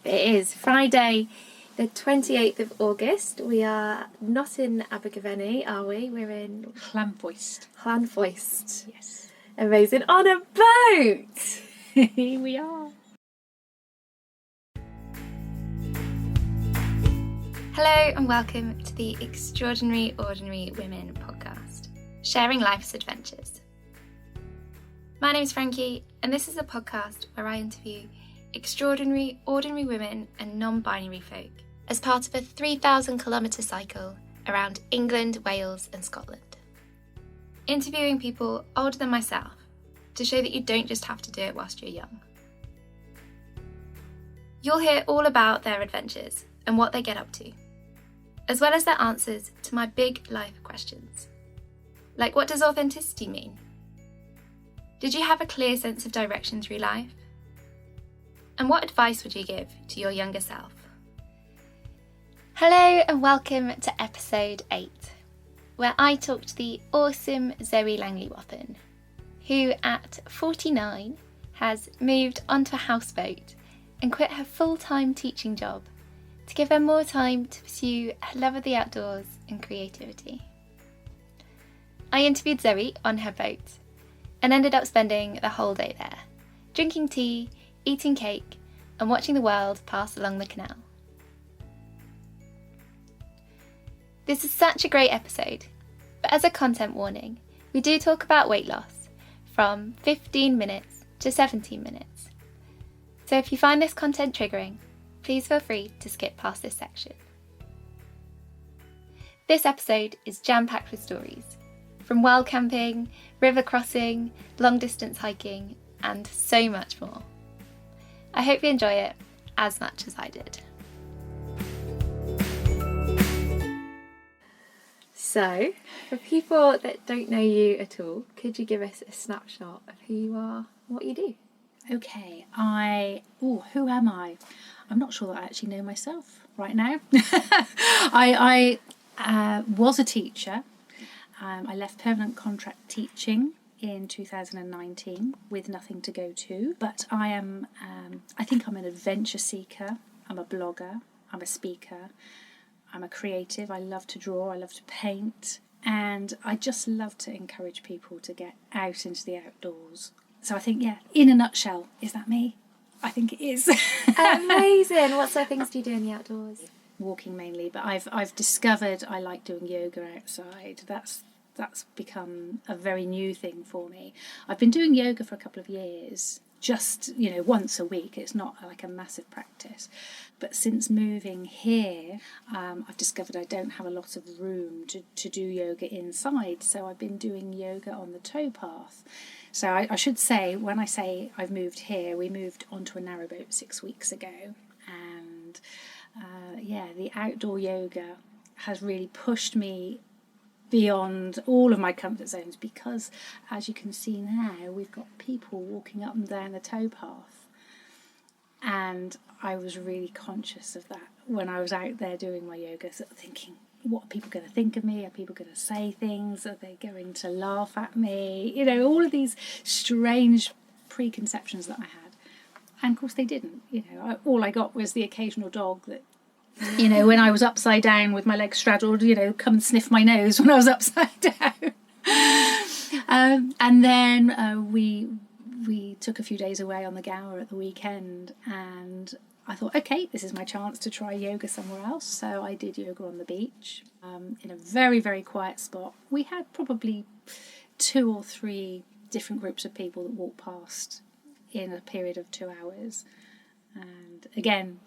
It is Friday, the 28th of August. We are not in Abergavenny, are we? We're in Llanfoist. Llanfoist. Yes. Amazing. On a boat! Here we are. Hello and welcome to the Extraordinary Ordinary Women podcast, sharing life's adventures. My name's Frankie, and this is a podcast where I interview extraordinary, ordinary women and non-binary folk as part of a 3,000 kilometre cycle around England, Wales and Scotland. Interviewing people older than myself to show that you don't just have to do it whilst you're young. You'll hear all about their adventures and what they get up to, as well as their answers to my big life questions. Like, what does authenticity mean? Did you have a clear sense of direction through life? And what advice would you give to your younger self? Hello and welcome to episode 8, where I talk to the awesome Zoe Langley-Wathen, who at 49 has moved onto a houseboat and quit her full-time teaching job to give her more time to pursue her love of the outdoors and creativity. I interviewed Zoe on her boat and ended up spending the whole day there, drinking tea, eating cake, and watching the world pass along the canal. This is such a great episode, but as a content warning, we do talk about weight loss from 15 minutes to 17 minutes. So if you find this content triggering, please feel free to skip past this section. This episode is jam-packed with stories, from wild camping, river crossing, long distance hiking, and so much more. I hope you enjoy it as much as I did. So, for people that don't know you at all, could you give us a snapshot of who you are and what you do? Okay, who am I? I'm not sure that I actually know myself right now. I was a teacher. I left permanent contract teaching in 2019 with nothing to go to, but I think I'm an adventure seeker. I'm a blogger, I'm a speaker, I'm a creative. I love to draw, I love to paint, and I just love to encourage people to get out into the outdoors. So I think, in a nutshell, is that me? I think it is. Amazing. What sort of things do you do in the outdoors? Walking mainly, but I've discovered I like doing yoga outside. That's become a very new thing for me. I've been doing yoga for a couple of years, just once a week. It's not like a massive practice, but since moving here, I've discovered I don't have a lot of room to do yoga inside, so I've been doing yoga on the towpath. So I should say, when I say I've moved here, we moved onto a narrowboat 6 weeks ago, and the outdoor yoga has really pushed me beyond all of my comfort zones, because as you can see now, we've got people walking up and down the towpath, and I was really conscious of that when I was out there doing my yoga, sort of thinking, what are people going to think of me? Are people going to say things? Are they going to laugh at me? All of these strange preconceptions that I had, and of course they didn't. All I got was the occasional dog that, when I was upside down with my legs straddled, come and sniff my nose when I was upside down. And then we took a few days away on the Gower at the weekend, and I thought, okay, this is my chance to try yoga somewhere else. So I did yoga on the beach in a very, very quiet spot. We had probably 2 or 3 different groups of people that walked past in a period of 2 hours. And again,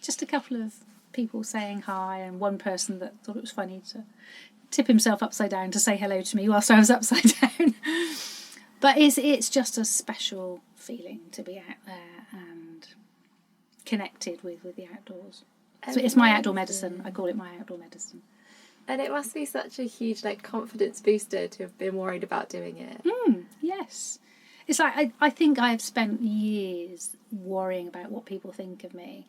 just a couple of people saying hi, and one person that thought it was funny to tip himself upside down to say hello to me whilst I was upside down. But it's just a special feeling to be out there and connected with the outdoors. So it's my outdoor medicine. I call it my outdoor medicine. And it must be such a huge confidence booster to have been worried about doing it. Yes. It's like I think I have spent years worrying about what people think of me.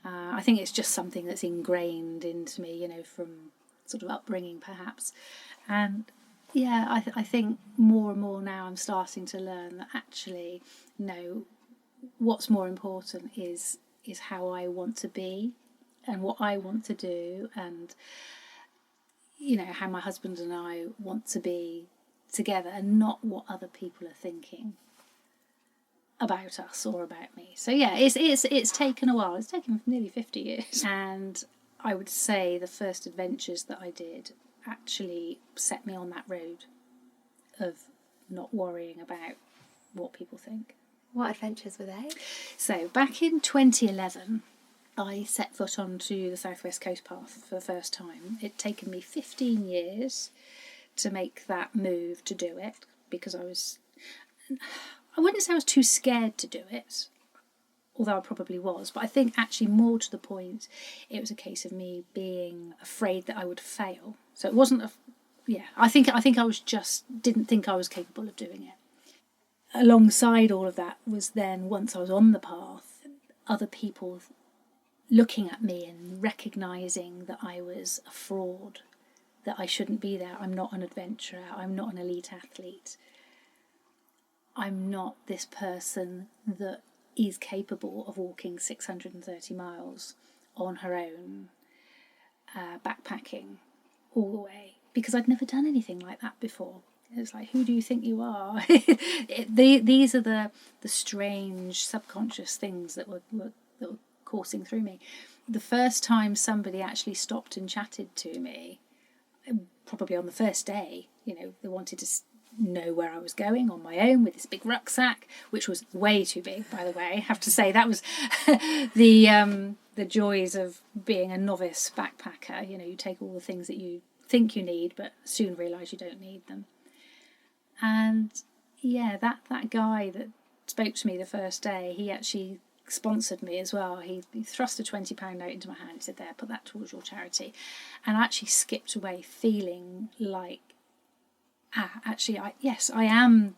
I think it's just something that's ingrained into me, from sort of upbringing perhaps. And I think more and more now I'm starting to learn that actually, no, what's more important is is how I want to be and what I want to do, and you know, how my husband and I want to be together, and not what other people are thinking about us or about me. So yeah, it's taken a while. It's taken nearly 50 years, and I would say the first adventures that I did actually set me on that road of not worrying about what people think. What adventures were they? So back in 2011, I set foot onto the South West Coast Path for the first time. It'd taken me 15 years to make that move to do it, because I wouldn't say I was too scared to do it, although I probably was, but I think actually more to the point, it was a case of me being afraid that I would fail. So it wasn't I think I was just didn't think I was capable of doing it. Alongside all of that was then, once I was on the path, other people looking at me and recognising that I was a fraud, that I shouldn't be there. I'm not an adventurer. I'm not an elite athlete. I'm not this person that is capable of walking 630 miles on her own, backpacking all the way, because I'd never done anything like that before. It's like, who do you think you are? These are the strange subconscious things that were coursing through me. The first time somebody actually stopped and chatted to me, probably on the first day, you know, they wanted to know where I was going on my own with this big rucksack, which was way too big, by the way. I have to say that was the joys of being a novice backpacker. You know, you take all the things that you think you need, but soon realise you don't need them. And yeah, that guy that spoke to me the first day, he actually sponsored me as well. He thrust a £20 note into my hand. He said, there, put that towards your charity. And I actually skipped away feeling like, actually, I am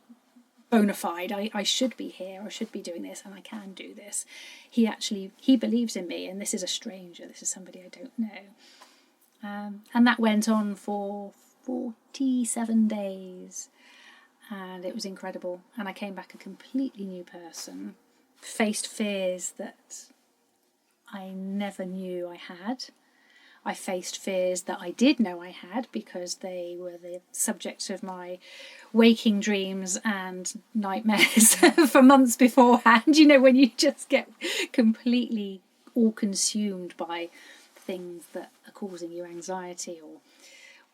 bona fide. I should be here. I should be doing this, and I can do this. He believes in me, and this is a stranger. This is somebody I don't know. And that went on for 47 days. And it was incredible. And I came back a completely new person, faced fears that I never knew I had. I faced fears that I did know I had, because they were the subject of my waking dreams and nightmares for months beforehand. You know, when you just get completely all consumed by things that are causing you anxiety or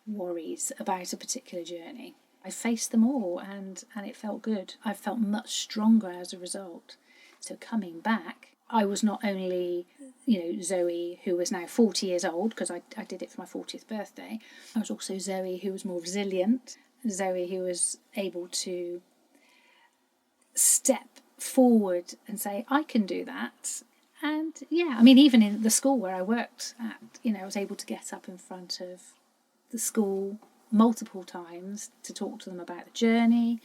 worries about a particular journey. I faced them all, and it felt good. I felt much stronger as a result. So coming back, I was not only, you know, Zoe, who was now 40 years old, because I did it for my 40th birthday. I was also Zoe, who was more resilient. Zoe, who was able to step forward and say, I can do that. And yeah, I mean, even in the school where I worked at, you know, I was able to get up in front of the school multiple times to talk to them about the journey.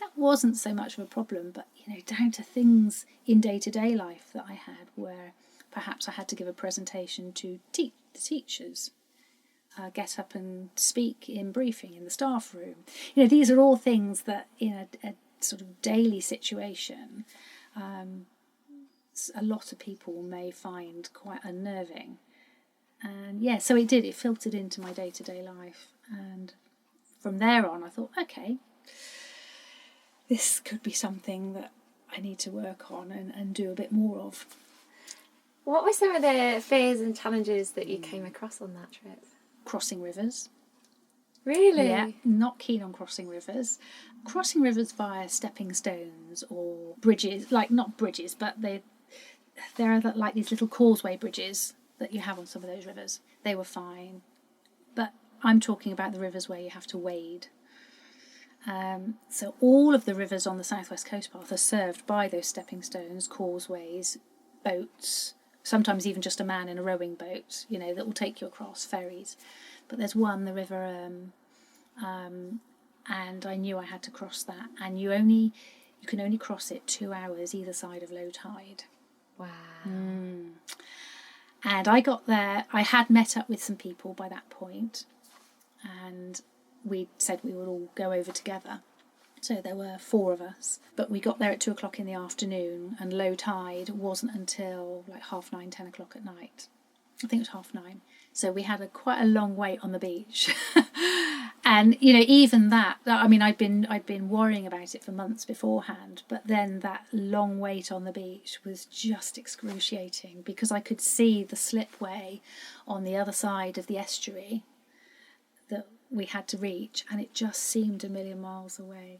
That wasn't so much of a problem, but you know, down to things in day-to-day life that I had, where perhaps I had to give a presentation to the teachers, get up and speak in briefing in the staff room. You know, these are all things that in a sort of daily situation, a lot of people may find quite unnerving. And yeah, so it filtered into my day-to-day life. And from there on, I thought, okay, this could be something that I need to work on and do a bit more of. What were some of the fears and challenges that you came across on that trip? Crossing rivers. Really? Yeah, not keen on crossing rivers. Crossing rivers via stepping stones or bridges, like not bridges, but there are like these little causeway bridges that you have on some of those rivers. They were fine. But I'm talking about the rivers where you have to wade. So all of the rivers on the South West Coast Path are served by those stepping stones, causeways, boats, sometimes even just a man in a rowing boat, you know, that will take you across, ferries. But there's one, the river, and I knew I had to cross that. And you can only cross it 2 hours either side of low tide. Wow. And I got there, I had met up with some people by that point, and we said we would all go over together. So there were 4 of us, but we got there at 2 o'clock in the afternoon, and low tide wasn't until like 9:30, 10 o'clock at night. I think it was 9:30. So we had quite a long wait on the beach. And, you know, even that, I mean, I'd been worrying about it for months beforehand, but then that long wait on the beach was just excruciating, because I could see the slipway on the other side of the estuary that we had to reach, and it just seemed a million miles away.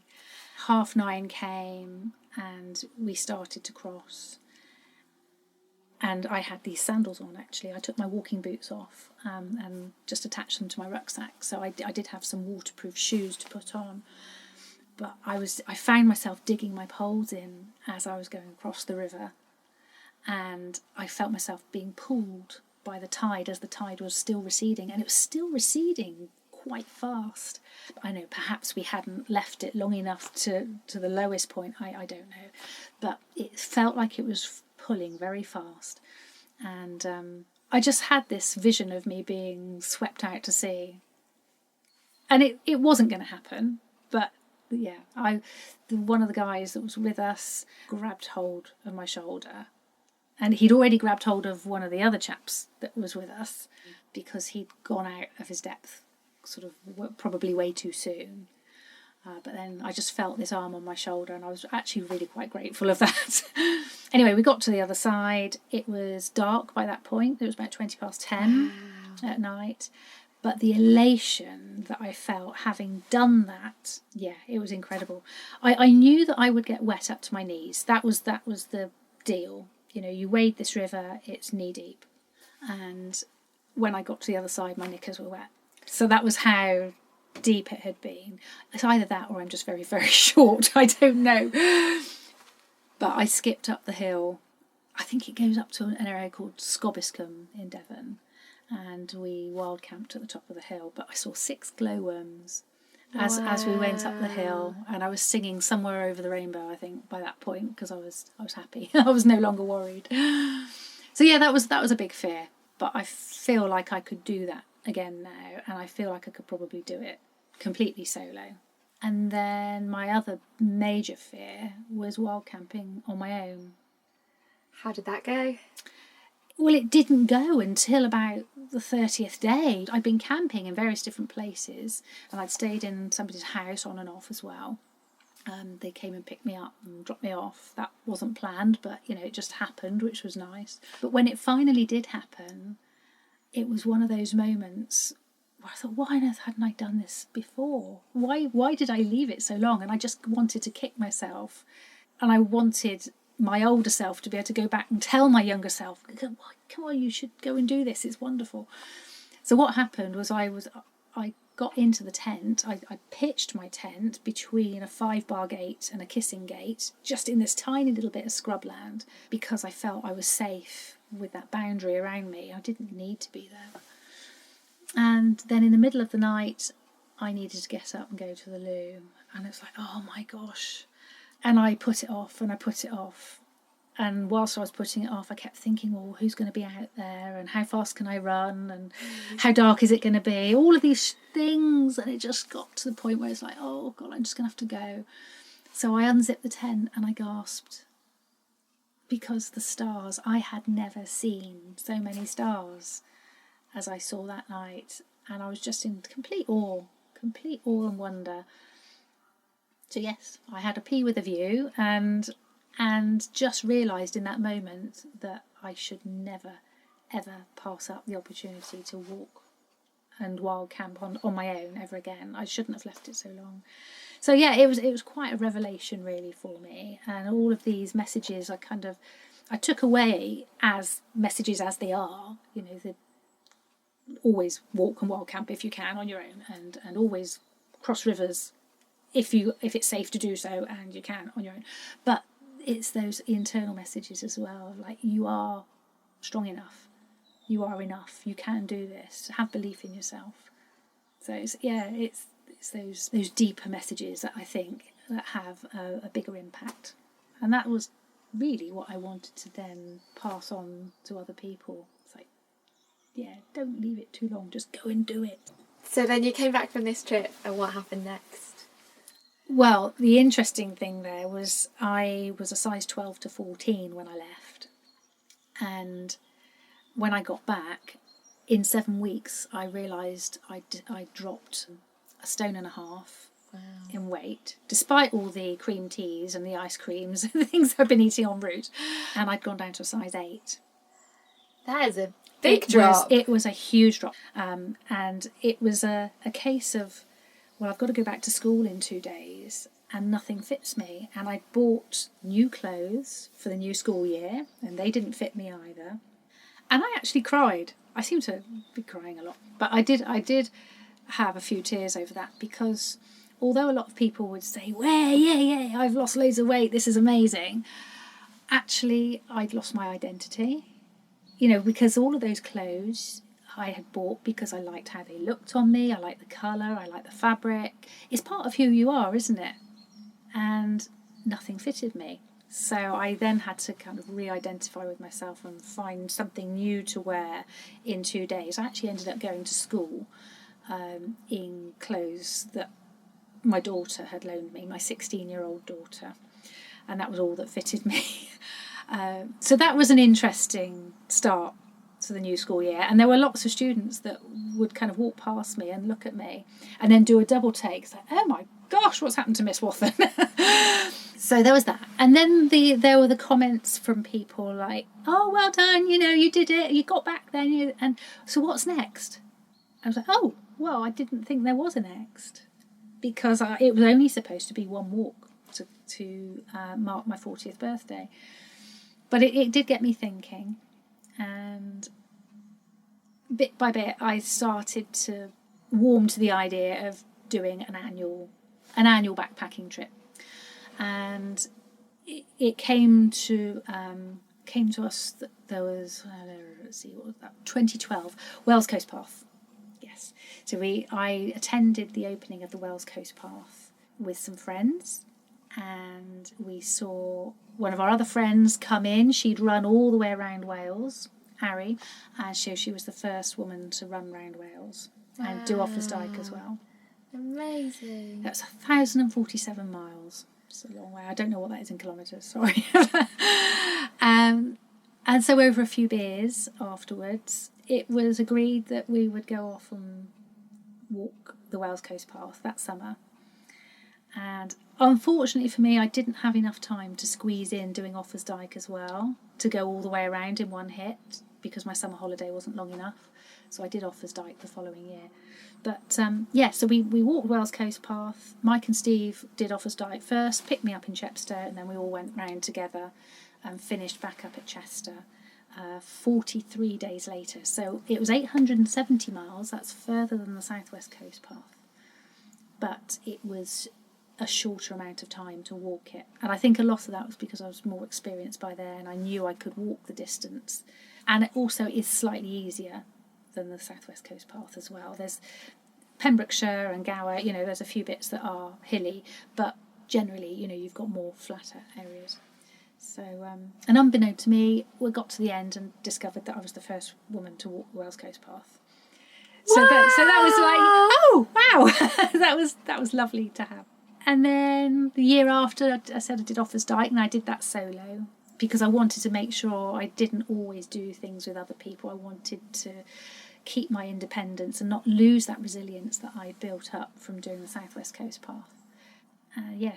9:30 came and we started to cross. And I had these sandals on, actually. I took my walking boots off and just attached them to my rucksack. So I did have some waterproof shoes to put on. But I found myself digging my poles in as I was going across the river. And I felt myself being pulled by the tide as the tide was still receding. And it was still receding quite fast. I know perhaps we hadn't left it long enough to the lowest point. I don't know. But it felt like it was pulling very fast, and I just had this vision of me being swept out to sea, and it wasn't going to happen. But yeah, one of the guys that was with us grabbed hold of my shoulder, and he'd already grabbed hold of one of the other chaps that was with us, because he'd gone out of his depth sort of probably way too soon. But then I just felt this arm on my shoulder, and I was actually really quite grateful of that. Anyway, we got to the other side. It was dark by that point. It was about 10:20 at night. But the elation that I felt having done that, yeah, it was incredible. I knew that I would get wet up to my knees. That was the deal. You know, you wade this river, it's knee deep. And when I got to the other side, my knickers were wet. So that was how deep it had been. It's either that or I'm just very, very short. I don't know. But I skipped up the hill. I think it goes up to an area called Scobiscombe in Devon, and we wild camped at the top of the hill. But I saw 6 glowworms as we went up the hill, and I was singing Somewhere Over the Rainbow, I think, by that point, because I was happy. I was no longer worried. So yeah, that was a big fear. But I feel like I could do that again now, and I feel like I could probably do it completely solo. And then my other major fear was wild camping on my own. How did that go? Well, it didn't go until about the 30th day. I'd been camping in various different places, and I'd stayed in somebody's house on and off as well. They came and picked me up and dropped me off. That wasn't planned, but you know, it just happened, which was nice. But when it finally did happen, it was one of those moments where I thought, why on earth hadn't I done this before? Why did I leave it so long? And I just wanted to kick myself, and I wanted my older self to be able to go back and tell my younger self, come on, you should go and do this, it's wonderful. So what happened was I got into the tent. I pitched my tent between a 5-bar gate and a kissing gate, just in this tiny little bit of scrubland, because I felt I was safe with that boundary around me. I didn't need to be there. And then in the middle of the night, I needed to get up and go to the loo, and it was like, oh my gosh. And I put it off and I put it off. And whilst I was putting it off, I kept thinking, well, who's going to be out there, and how fast can I run, and how dark is it going to be? All of these things. And it just got to the point where it's like, oh God, I'm just going to have to go. So I unzipped the tent and I gasped, because the stars, I had never seen so many stars as I saw that night. And I was just in complete awe and wonder. So yes, I had a pee with a view, and just realised in that moment that I should never, ever pass up the opportunity to walk and wild camp on my own ever again. I shouldn't have left it so long. So yeah, it was quite a revelation really for me, and all of these messages I took away as messages as they are. You know, always walk and wild camp if you can on your own, and always cross rivers if it's safe to do so and you can on your own. But it's those internal messages as well, like you are strong enough, you are enough, you can do this, have belief in yourself. So it's those deeper messages that I think that have a bigger impact, and that was really what I wanted to then pass on to other people. It's like, yeah, don't leave it too long, just go and do it. So then you came back from this trip, and what happened next? Well, the interesting thing there was I was a size 12 to 14 when I left. And when I got back, in 7 weeks, I realised I dropped 1.5 stones in weight, despite all the cream teas and the ice creams and things I've been eating en route. And I'd gone down to a size 8. That is a big drop. It was a huge drop. And it was a case of, well, I've got to go back to school in 2 days and nothing fits me. And I bought new clothes for the new school year and they didn't fit me either. And I actually cried. I seem to be crying a lot. But I did have a few tears over that, because although a lot of people would say, well, yeah, I've lost loads of weight, this is amazing, actually I'd lost my identity. You know, because all of those clothes I had bought because I liked how they looked on me, I liked the colour, I liked the fabric. It's part of who you are, isn't it? And nothing fitted me. So I then had to kind of re-identify with myself and find something new to wear in 2 days. I actually ended up going to school in clothes that my daughter had loaned me, my 16-year-old daughter. And that was all that fitted me. So that was an interesting start to the new school year. And there were lots of students that would kind of walk past me and look at me and then do a double take. It's like, oh my gosh, what's happened to Miss Wathen? So there was that. And then there were the comments from people like, oh, well done, you know, you did it, you got back then. And so what's next? I was like, oh, well, I didn't think there was a next, because it was only supposed to be one walk to mark my 40th birthday. But it did get me thinking, and bit by bit I started to warm to the idea of doing an annual backpacking trip. And it came to us that there was, let's see, what was that? 2012 Wales Coast Path. Yes, so I attended the opening of the Wales Coast Path with some friends. And we saw one of our other friends come in. She'd run all the way around Wales, Harry, and she was the first woman to run round Wales and do Offa's Dyke as well. Amazing. That's 1,047 miles. It's a long way. I don't know what that is in kilometres, sorry. And so over a few beers afterwards, it was agreed that we would go off and walk the Wales Coast Path that summer. And unfortunately for me, I didn't have enough time to squeeze in doing Offa's Dyke as well, to go all the way around in one hit, because my summer holiday wasn't long enough. So I did Offa's Dyke the following year. But so we walked Wales Coast Path. Mike and Steve did Offa's Dyke first, picked me up in Chepstow, and then we all went round together and finished back up at Chester 43 days later. So it was 870 miles. That's further than the South West Coast Path. But it was a shorter amount of time to walk it. And I think a lot of that was because I was more experienced by then and I knew I could walk the distance. And it also is slightly easier than the South West Coast Path as well. There's Pembrokeshire and Gower, you know, there's a few bits that are hilly, but generally, you know, you've got more flatter areas. So, and unbeknown to me, we got to the end and discovered that I was the first woman to walk the Wales Coast Path. So that was like, oh, wow, that was lovely to have. And then the year after, I said I did Offa's Dyke, and I did that solo because I wanted to make sure I didn't always do things with other people. I wanted to keep my independence and not lose that resilience that I built up from doing the South West Coast Path.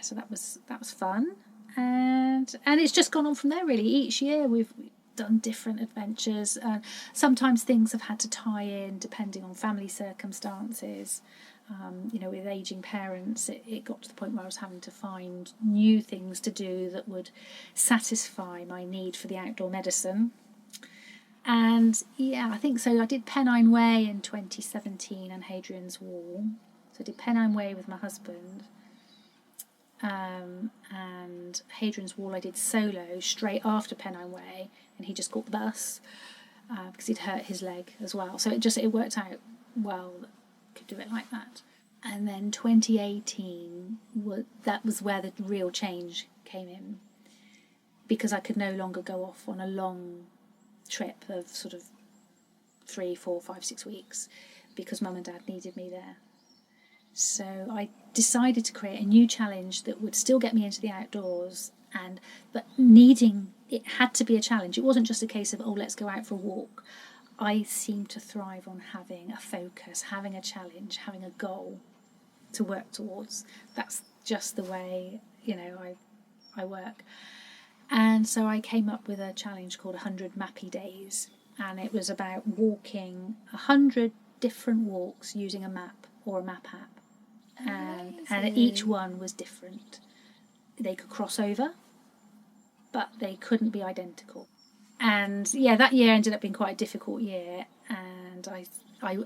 So that was fun, and it's just gone on from there really. Each year we've done different adventures. Sometimes things have had to tie in depending on family circumstances. With ageing parents, it got to the point where I was having to find new things to do that would satisfy my need for the outdoor medicine. And I think so. I did Pennine Way in 2017 and Hadrian's Wall. So I did Pennine Way with my husband. And Hadrian's Wall I did solo straight after Pennine Way, and he just got the bus because he'd hurt his leg as well. So it worked out well that I could do it like that. And then 2018 that was where the real change came in, because I could no longer go off on a long trip of sort of 3, 4, 5, 6 weeks because Mum and Dad needed me there. So I decided to create a new challenge that would still get me into the outdoors, but it had to be a challenge. It wasn't just a case of, oh, let's go out for a walk. I seem to thrive on having a focus, having a challenge, having a goal to work towards. That's just the way, I work. And so I came up with a challenge called 100 Mappy Days, and it was about walking 100 different walks using a map or a map app. And each one was different. They could cross over, but they couldn't be identical. And yeah, that year ended up being quite a difficult year, and I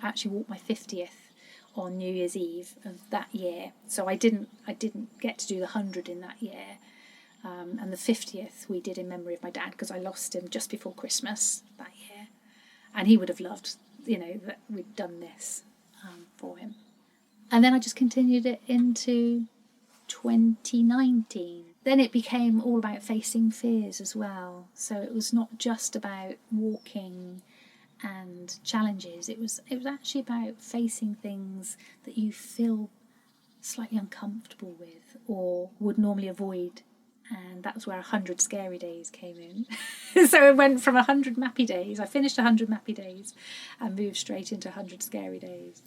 actually walked my 50th on New Year's Eve of that year. So I didn't get to do the 100 in that year. And the 50th we did in memory of my dad, because I lost him just before Christmas that year, and he would have loved, that we'd done this for him. And then I just continued it into 2019. Then it became all about facing fears as well. So it was not just about walking and challenges. It was actually about facing things that you feel slightly uncomfortable with or would normally avoid. And that was where 100 Scary Days came in. So it went from 100 Mappy Days. I finished 100 Mappy Days and moved straight into 100 Scary Days.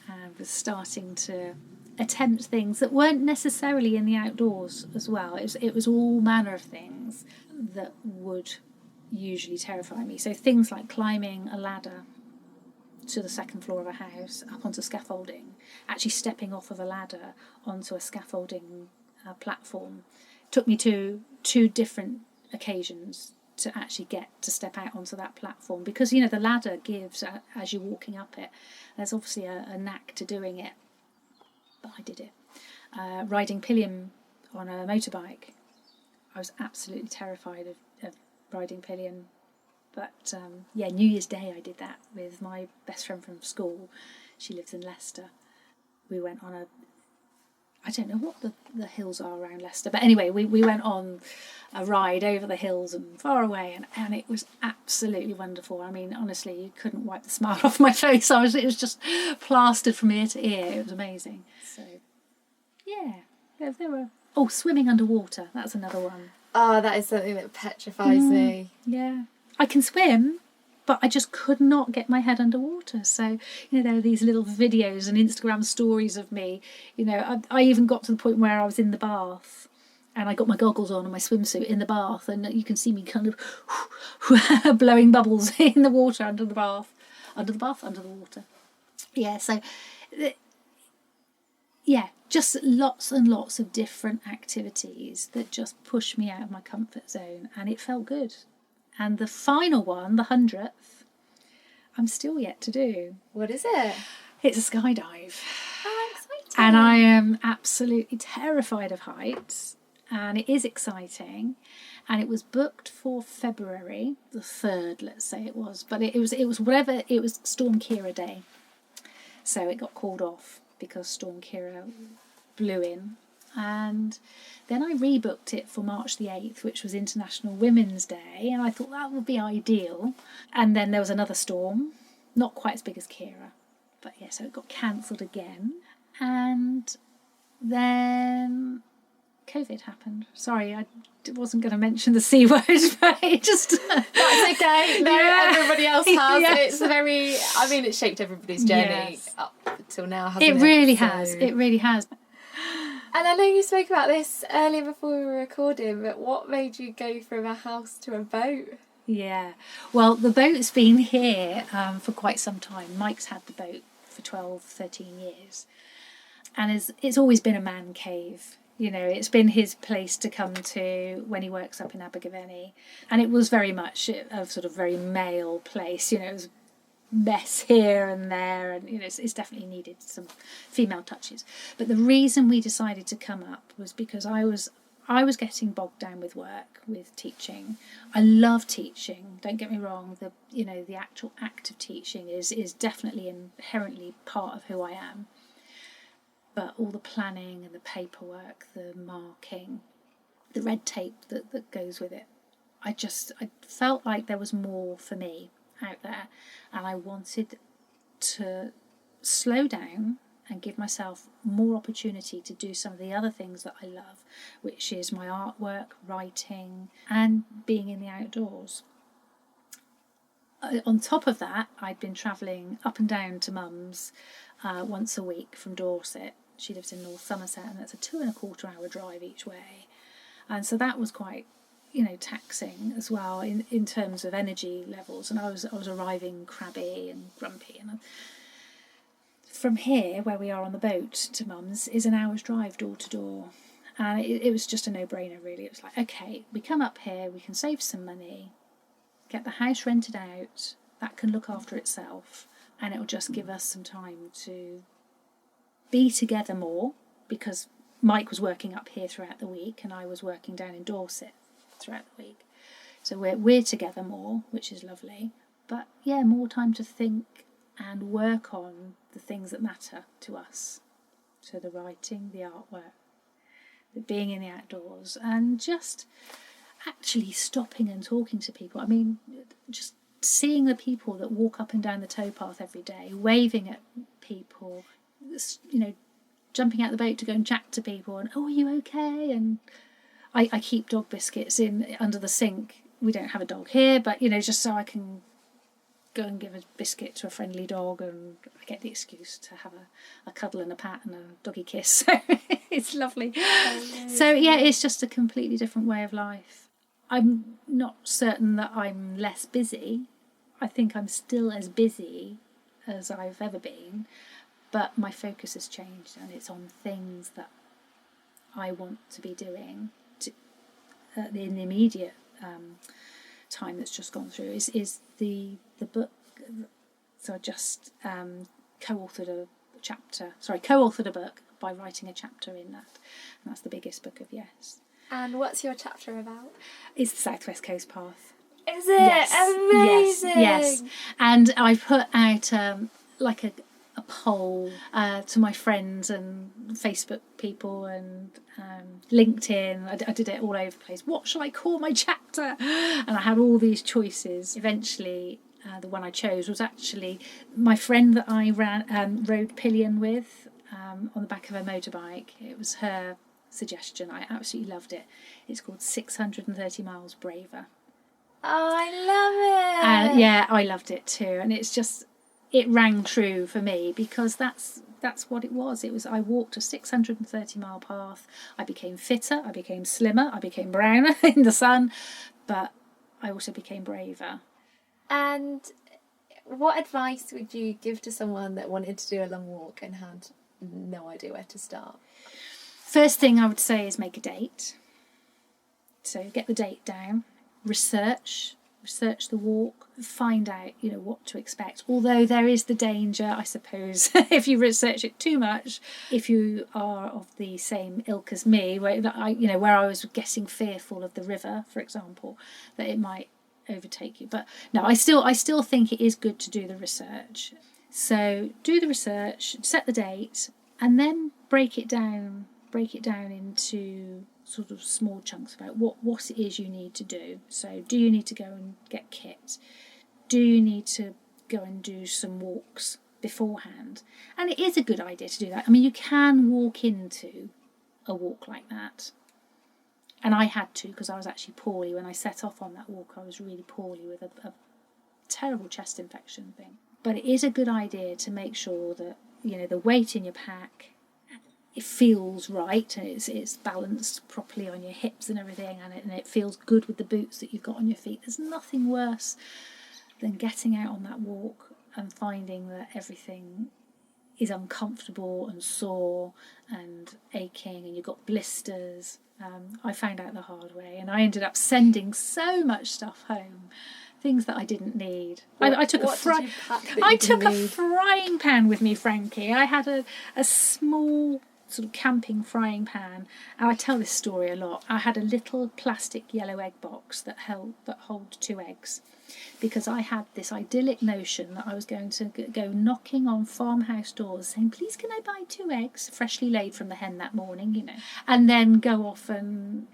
And was starting to attempt things that weren't necessarily in the outdoors as well. It was all manner of things that would usually terrify me. So things like climbing a ladder to the second floor of a house, up onto scaffolding, actually stepping off of a ladder onto a scaffolding platform. Took me to 2 different occasions to actually get to step out onto that platform, because the ladder gives as you're walking up it. There's obviously a knack to doing it, but I did it. Riding pillion on a motorbike, I was absolutely terrified of riding pillion, but New Year's Day I did that with my best friend from school. She lives in Leicester. We went on I don't know what the hills are around Leicester, but anyway, we went on a ride over the hills and far away, and it was absolutely wonderful. I mean, honestly, you couldn't wipe the smile off my face. It was just plastered from ear to ear. It was amazing. So, yeah, there were... Oh, swimming underwater, that's another one. Oh, that is something that petrifies me. Yeah. I can swim, but I just could not get my head underwater. So, there are these little videos and Instagram stories of me. I even got to the point where I was in the bath and I got my goggles on and my swimsuit in the bath, and you can see me kind of blowing bubbles in the water under the water. Yeah, so, just lots and lots of different activities that just pushed me out of my comfort zone, and it felt good. And the final one, the 100th, I'm still yet to do. What is it? It's a skydive. Oh, exciting. And I am absolutely terrified of heights. And it is exciting. And it was booked for February, the 3rd, let's say it was. But it was Storm Kira Day. So it got called off because Storm Kira blew in. And then I rebooked it for March the 8th, which was International Women's Day, and I thought that would be ideal. And then there was another storm, not quite as big as Kira, but yeah, so it got cancelled again. And then COVID happened. Sorry, I wasn't going to mention the C word, but it just... That's okay. No, Yeah. Everybody else has. Yes. It's shaped everybody's journey up till now, hasn't it? It really has. It really has. And I know you spoke about this earlier before we were recording, but what made you go from a house to a boat? Yeah, well, the boat's been here for quite some time. Mike's had the boat for 12, 13 years. And it's always been a man cave. It's been his place to come to when he works up in Abergavenny. And it was very much a sort of very male place. It was mess here and there, and it's definitely needed some female touches. But the reason we decided to come up was because I was getting bogged down with work, with teaching. I love teaching, don't get me wrong. The actual act of teaching is definitely inherently part of who I am, but all the planning and the paperwork, the marking, the red tape that goes with it, I felt like there was more for me out there, and I wanted to slow down and give myself more opportunity to do some of the other things that I love, which is my artwork, writing, and being in the outdoors. On top of that, I'd been travelling up and down to Mum's once a week from Dorset. She lives in North Somerset, and that's a 2.25 hour drive each way. And so that was quite, taxing as well in terms of energy levels. And I was arriving crabby and grumpy. And from here, where we are on the boat to Mum's, is an hour's drive door to door. And it was just a no-brainer, really. It was like, okay, we come up here, we can save some money, get the house rented out, that can look after itself, and it'll just give us some time to be together more, because Mike was working up here throughout the week and I was working down in Dorset throughout the week. So we're together more, which is lovely. But yeah, more time to think and work on the things that matter to us. So the writing, the artwork, the being in the outdoors, and just actually stopping and talking to people. I mean, just seeing the people that walk up and down the towpath every day, waving at people, jumping out the boat to go and chat to people, and, oh, are you okay? And I keep dog biscuits under the sink. We don't have a dog here, but, just so I can go and give a biscuit to a friendly dog, and I get the excuse to have a cuddle and a pat and a doggy kiss. So it's lovely. So, yeah, it's just a completely different way of life. I'm not certain that I'm less busy. I think I'm still as busy as I've ever been, but my focus has changed, and it's on things that I want to be doing in the immediate time that's just gone through. Is the book. So I just co-authored a book by writing a chapter in that, and that's the biggest book of Yes. And what's your chapter about? It's the South West Coast Path. Is it? Yes. Amazing! Yes. And I put out like a poll to my friends and Facebook people and LinkedIn. I did it all over the place. What shall I call my chapter? And I had all these choices. Eventually, the one I chose was actually my friend that I rode pillion with on the back of a motorbike. It was her suggestion. I absolutely loved it. It's called 630 Miles Braver. Oh, I love it! Yeah, I loved it too. And it rang true for me, because that's what it was. I walked a 630 mile path. I became fitter, I became slimmer, I became browner in the sun, but I also became braver. And what advice would you give to someone that wanted to do a long walk and had no idea where to start? First thing I would say is make a date. So get the date down, research the walk, find out, what to expect. Although there is the danger, I suppose, if you research it too much, if you are of the same ilk as me, where I was getting fearful of the river, for example, that it might overtake you. But no, I still think it is good to do the research. So do the research, set the date, and then break it down into sort of small chunks about what it is you need to do. So do you need to go and get kit? Do you need to go and do some walks beforehand? And it is a good idea to do that. I mean, you can walk into a walk like that. And I had to, because I was actually poorly. When I set off on that walk, I was really poorly with a terrible chest infection thing. But it is a good idea to make sure that, the weight in your pack, it feels right, and it's balanced properly on your hips and everything, and it feels good with the boots that you've got on your feet. There's nothing worse than getting out on that walk and finding that everything is uncomfortable and sore and aching, and you've got blisters. I found out the hard way, and I ended up sending so much stuff home, things that I didn't need. I took a frying pan with me, Frankie. I had a small sort of camping frying pan, and I tell this story a lot. I had a little plastic yellow egg box that holds 2 eggs, because I had this idyllic notion that I was going to go knocking on farmhouse doors saying, please can I buy 2 eggs freshly laid from the hen that morning, and then go off and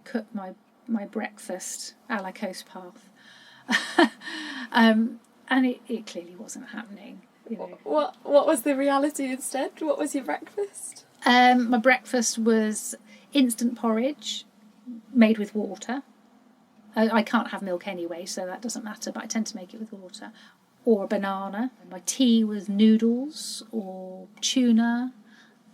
cook my breakfast a la Coast Path. And it clearly wasn't happening. you know. What was the reality instead? What was your breakfast? My breakfast was instant porridge made with water. I can't have milk anyway, so that doesn't matter, but I tend to make it with water. Or a banana. My tea was noodles or tuna,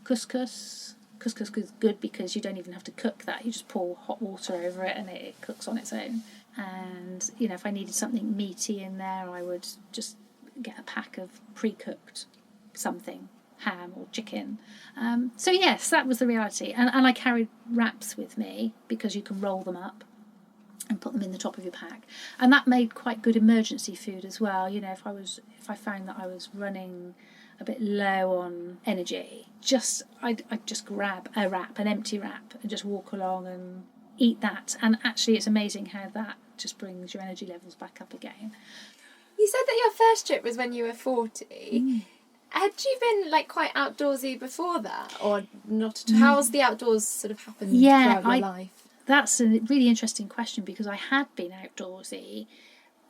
couscous. Couscous is good because you don't even have to cook that. You just pour hot water over it and it cooks on its own. And, you know, if I needed something meaty in there, I would just get a pack of pre-cooked something, ham or chicken. So yes, that was the reality. And I carried wraps with me because you can roll them up and put them in the top of your pack, and that made quite good emergency food as well. You know, if I found that I was running a bit low on energy, I'd just grab a wrap, an empty wrap, and just walk along and eat that. And actually, it's amazing how that just brings your energy levels back up again. You said that your first trip was when you were 40. Had you been like quite outdoorsy before that, or not at all? How's the outdoors sort of happened throughout your life? That's a really interesting question, because I had been outdoorsy.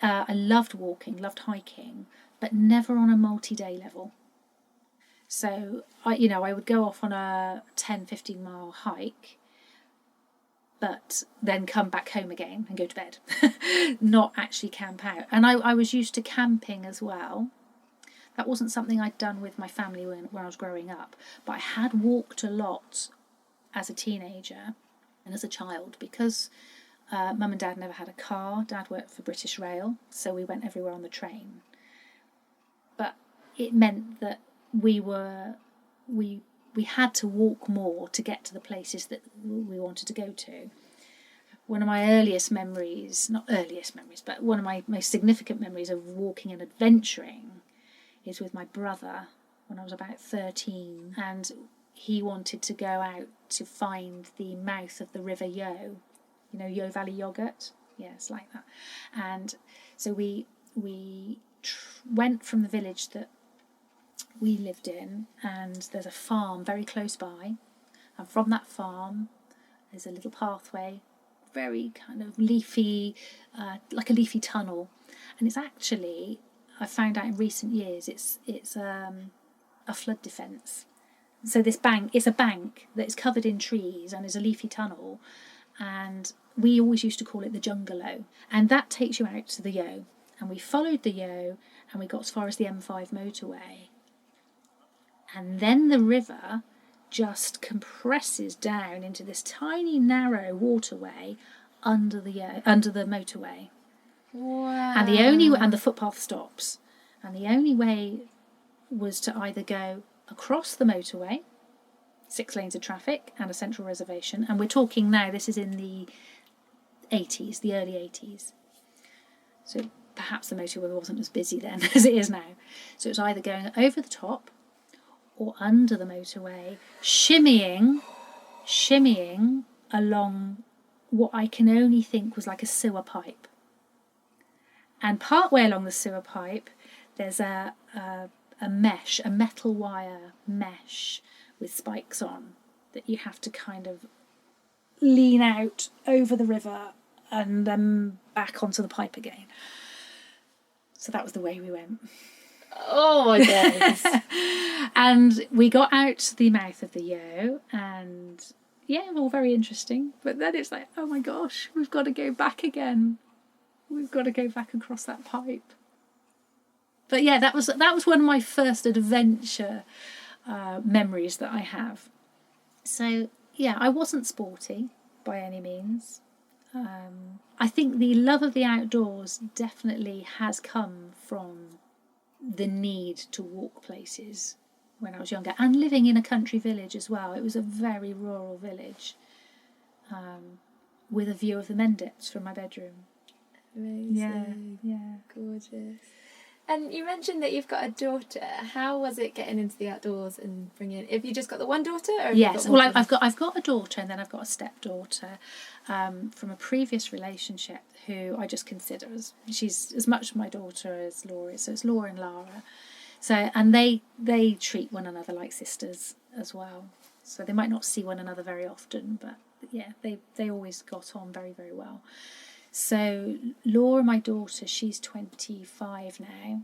I loved walking, loved hiking, but never on a multi-day level. So, I would go off on a 10, 15 mile hike, but then come back home again and go to bed, not actually camp out. And I was used to camping as well. That wasn't something I'd done with my family when I was growing up, but I had walked a lot as a teenager and as a child, because Mum and Dad never had a car. Dad worked for British Rail, so we went everywhere on the train. But it meant that we had to walk more to get to the places that we wanted to go to. One of my earliest memories, not earliest memories, but one of my most significant memories of walking and adventuring is with my brother when I was about 13, and he wanted to go out to find the mouth of the River Yo, you know, Yo Valley yogurt. Yeah, it's like that. And so we went from the village that we lived in, and there's a farm very close by, and from that farm there's a little pathway, very kind of leafy, like a leafy tunnel, and it's actually, I found out in recent years, it's a flood defence. So this bank, it's a bank that is covered in trees and is a leafy tunnel, and we always used to call it the Jungalow, and that takes you out to the Yo. And we followed the Yo and we got as far as the M5 Motorway, and then the river just compresses down into this tiny narrow waterway under the motorway. Wow. And the footpath stops, and the only way was to either go across the motorway, 6 lanes of traffic and a central reservation, and we're talking now, this is in the 80s, the early 80s, so perhaps the motorway wasn't as busy then as it is now. So it was either going over the top or under the motorway, shimmying along what I can only think was like a sewer pipe. And partway along the sewer pipe, there's a metal wire mesh with spikes on that you have to kind of lean out over the river and then back onto the pipe again. So that was the way we went. Oh my days. And we got out to the mouth of the Yo, and yeah, all very interesting. But then it's like, oh my gosh, we've got to go back again. We've got to go back across that pipe. But yeah, that was one of my first adventure memories that I have. So yeah, I wasn't sporty by any means. I think the love of the outdoors definitely has come from the need to walk places when I was younger, and living in a country village as well. It was a very rural village, with a view of the Mendits from my bedroom. Amazing. Yeah. Gorgeous. And you mentioned that you've got a daughter. How was it getting into the outdoors and bringing? Have you just got the one daughter? Or have Yes. you got Well, I've got a daughter, and then I've got a stepdaughter from a previous relationship who I just consider as, she's as much my daughter as Laura is. So it's Laura and Lara. So, and they treat one another like sisters as well. So they might not see one another very often, but yeah, they always got on very, very well. So Laura, my daughter, she's 25 now,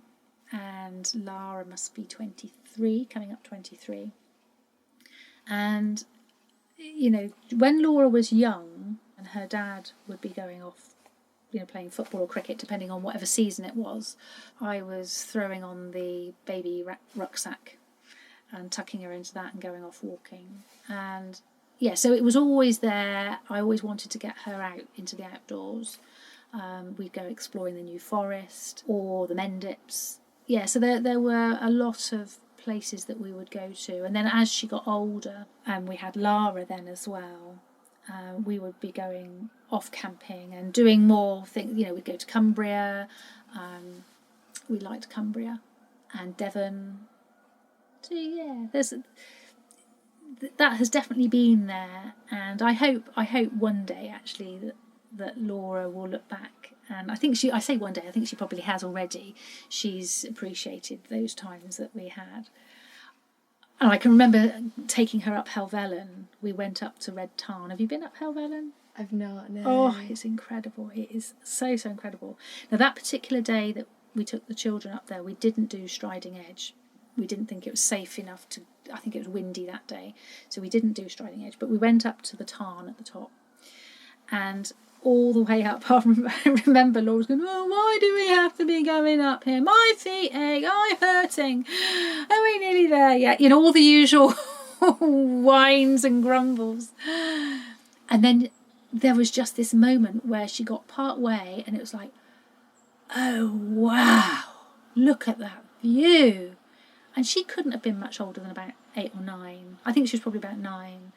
and Lara must be 23, coming up 23. And, you know, when Laura was young and her dad would be going off, you know, playing football or cricket, depending on whatever season it was, I was throwing on the baby rucksack and tucking her into that and going off walking. And yeah, so it was always there. I always wanted to get her out into the outdoors. We'd go exploring the New Forest or the Mendips. Yeah, so there were a lot of places that we would go to. And then as she got older, and we had Lara then as well, we would be going off camping and doing more things. You know, we'd go to Cumbria. We liked Cumbria and Devon. So yeah, that has definitely been there, and I hope one day actually that Laura will look back, and I say one day, I think she probably has already. She's appreciated those times that we had. And I can remember taking her up Helvellyn. We went up to Red Tarn. Have you been up Helvellyn? I've not, no. Oh, it's incredible. It is so incredible. Now, that particular day that we took the children up there, we didn't do Striding Edge. We didn't think it was safe enough to... I think it was windy that day, so we didn't do Striding Edge. But we went up to the tarn at the top. And all the way up, I remember Laura's going, oh, why do we have to be going up here? My feet ache, I'm hurting. Are we nearly there yet? You know, all the usual whines and grumbles. And then there was just this moment where she got part way and it was like, oh, wow, look at that view. And she couldn't have been much older than about 8 or 9. I think she was probably about 9.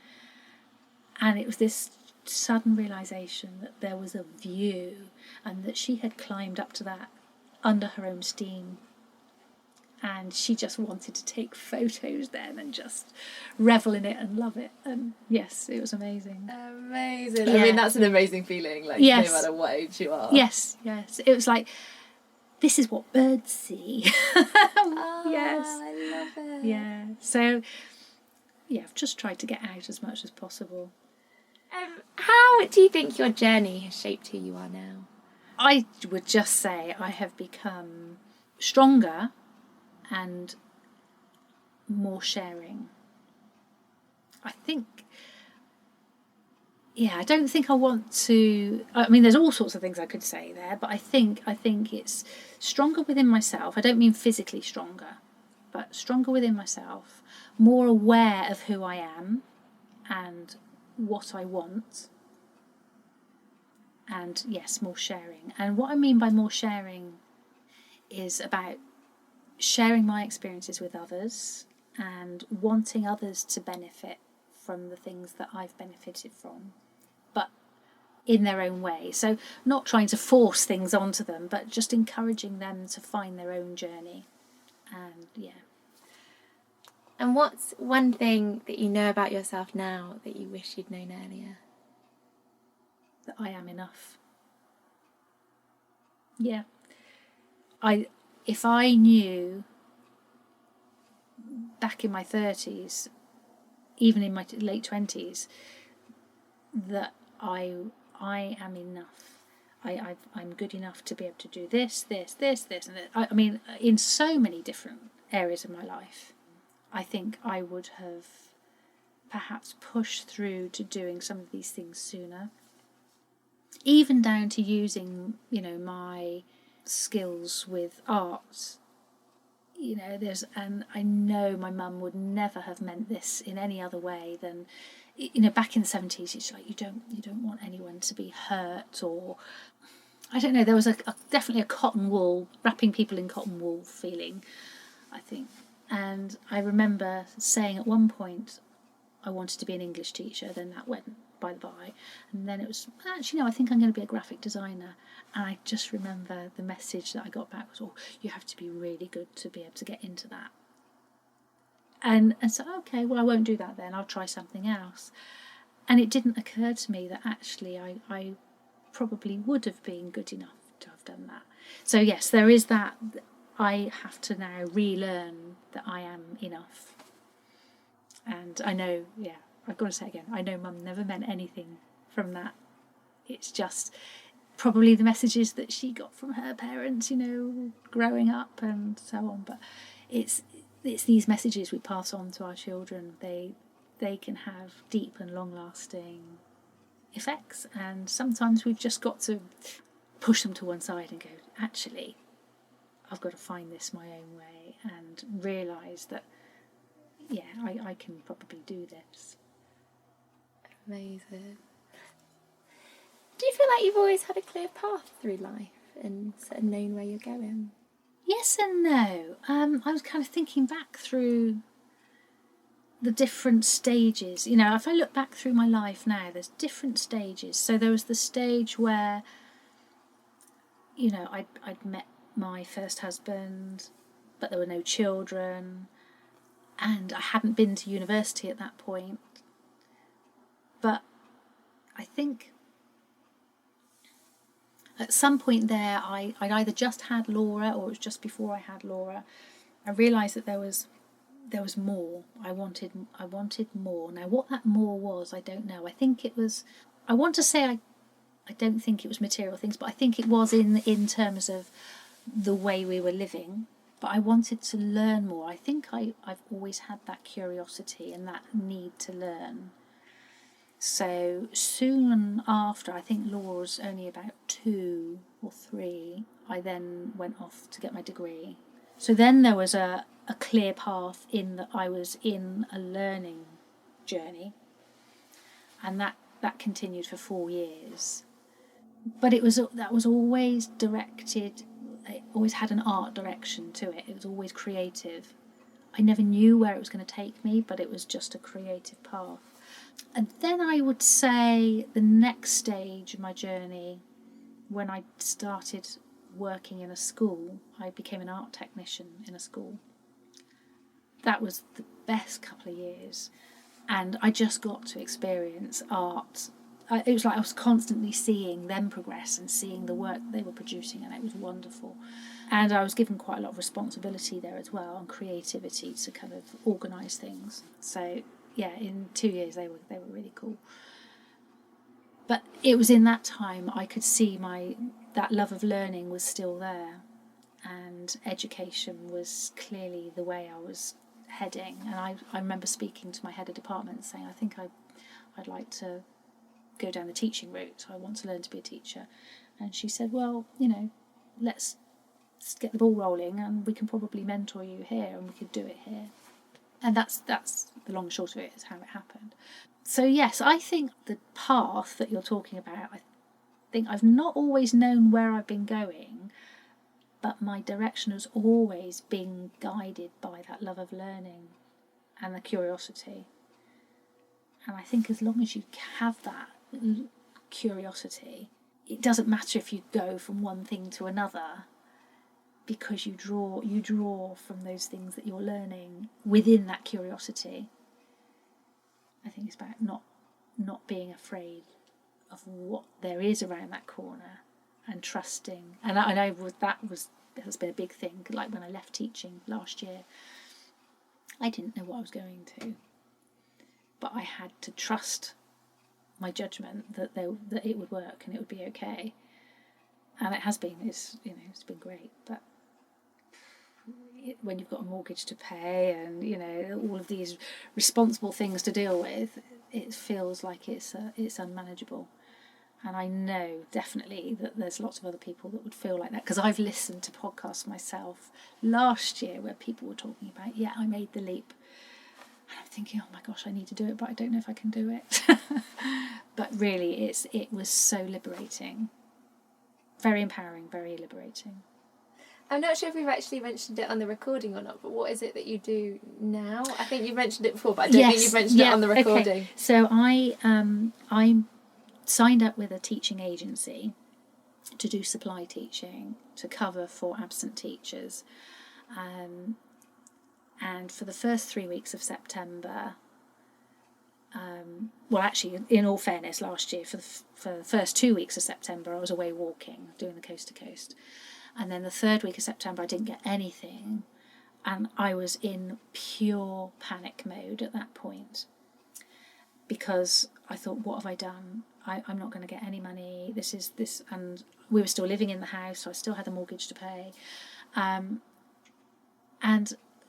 And it was this sudden realisation that there was a view and that she had climbed up to that under her own steam. And she just wanted to take photos then and just revel in it and love it. And yes, it was amazing. Amazing. Yeah. I mean, that's an amazing feeling, like, yes. no matter what age you are. Yes. It was like, this is what birds see. Oh, yes. I love it. Yeah. So, yeah, I've just tried to get out as much as possible. How do you think your journey has shaped who you are now? I would just say I have become stronger and more sharing. I think, yeah, I don't think I want to... I mean, there's all sorts of things I could say there, but I think it's stronger within myself. I don't mean physically stronger, but stronger within myself, more aware of who I am and what I want, and yes, more sharing. And what I mean by more sharing is about sharing my experiences with others and wanting others to benefit from the things that I've benefited from, but in their own way. So not trying to force things onto them, but just encouraging them to find their own journey. And yeah. And what's one thing that you know about yourself now that you wish you'd known earlier? That I am enough. Yeah. If I knew back in my 30s, even in my late 20s, that I am enough. I'm good enough to be able to do this, and this. I mean, in so many different areas of my life. I think I would have perhaps pushed through to doing some of these things sooner. Even down to using, you know, my skills with art. You know, and I know my mum would never have meant this in any other way than, you know, back in the 70s, it's like you don't want anyone to be hurt, or I don't know, there was definitely a cotton wool, wrapping people in cotton wool feeling, I think. And I remember saying at one point I wanted to be an English teacher, then that went by the by, and then it was, actually no, I think I'm going to be a graphic designer. And I just remember the message that I got back was, oh, you have to be really good to be able to get into that. And so, okay, well, I won't do that then, I'll try something else. And it didn't occur to me that actually I probably would have been good enough to have done that. So yes, there is that. I have to now relearn that I am enough. And I know, yeah, I've got to say again, I know Mum never meant anything from that. It's just, probably the messages that she got from her parents, you know, growing up and so on. But it's these messages we pass on to our children. They can have deep and long-lasting effects, and sometimes we've just got to push them to one side and go, actually, I've got to find this my own way and realise that, yeah, I can probably do this. Amazing. Do you feel like you've always had a clear path through life and sort of known where you're going? Yes and no. I was kind of thinking back through the different stages. You know, if I look back through my life now, there's different stages. So there was the stage where, you know, I'd met my first husband, but there were no children, and I hadn't been to university at that point. But I think at some point there, I'd either just had Laura, or it was just before I had Laura. I realised that there was more. I wanted more. Now, what that more was, I don't know. I think it was. I want to say I don't think it was material things, but I think it was in terms of the way we were living. But I wanted to learn more. I think I've always had that curiosity and that need to learn. So soon after, I think Laura was only about 2 or 3, I then went off to get my degree. So then there was a clear path in that I was in a learning journey, and that continued for 4 years. But that was always directed, it always had an art direction to it. It was always creative. I never knew where it was going to take me, but it was just a creative path. And then I would say the next stage of my journey, when I started working in a school, I became an art technician in a school. That was the best couple of years, and I just got to experience art. It was like I was constantly seeing them progress and seeing the work they were producing, and it was wonderful. And I was given quite a lot of responsibility there as well, and creativity to kind of organise things. So yeah, in 2 years they were really cool. But it was in that time I could see that love of learning was still there, and education was clearly the way I was heading. And I remember speaking to my head of department saying, I think I'd like to go down the teaching route. I want to learn to be a teacher. And she said, well, you know, let's get the ball rolling, and we can probably mentor you here, and we could do it here. And that's the long and short of it, is how it happened. So yes, I think the path that you're talking about, I think I've not always known where I've been going, but my direction has always been guided by that love of learning and the curiosity. And I think as long as you have that curiosity, it doesn't matter if you go from one thing to another, because you draw from those things that you're learning within that curiosity. I think it's about not being afraid of what there is around that corner, and trusting. And I know has been a big thing. Like when I left teaching last year, I didn't know what I was going to, but I had to trust my judgment that it would work and it would be okay. And it has been. It's been great. But when you've got a mortgage to pay and all of these responsible things to deal with, it feels like it's unmanageable. And I know definitely that there's lots of other people that would feel like that, because I've listened to podcasts myself last year where people were talking about, I made the leap, and I'm thinking, oh my gosh, I need to do it, but I don't know if I can do it. But really it was so liberating, very empowering, very liberating. I'm not sure if we've actually mentioned it on the recording or not, but what is it that you do now? I think you've mentioned it before, but I don't think you've mentioned it on the recording. Okay. So I signed up with a teaching agency to do supply teaching, to cover for absent teachers. And for the first 3 weeks of September, actually, in all fairness, last year, for the first 2 weeks of September, I was away walking, doing the coast to coast. And then the third week of September, I didn't get anything. And I was in pure panic mode at that point, because I thought, what have I done? I'm not going to get any money. This, and we were still living in the house, so I still had the mortgage to pay. And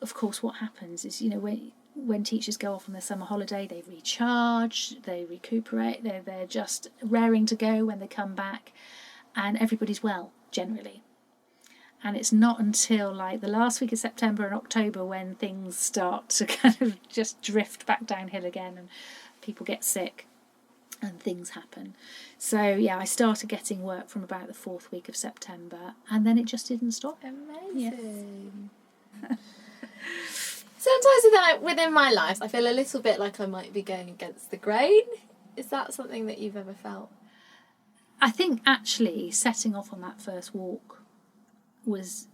of course, what happens is, when teachers go off on their summer holiday, they recharge, they recuperate, they're just raring to go when they come back, and everybody's well, generally. And it's not until like the last week of September and October when things start to kind of just drift back downhill again, and people get sick and things happen. So yeah, I started getting work from about the 4th week of September, and then it just didn't stop. Amazing. Sometimes within my life, I feel a little bit like I might be going against the grain. Is that something that you've ever felt? I think actually setting off on that first walk was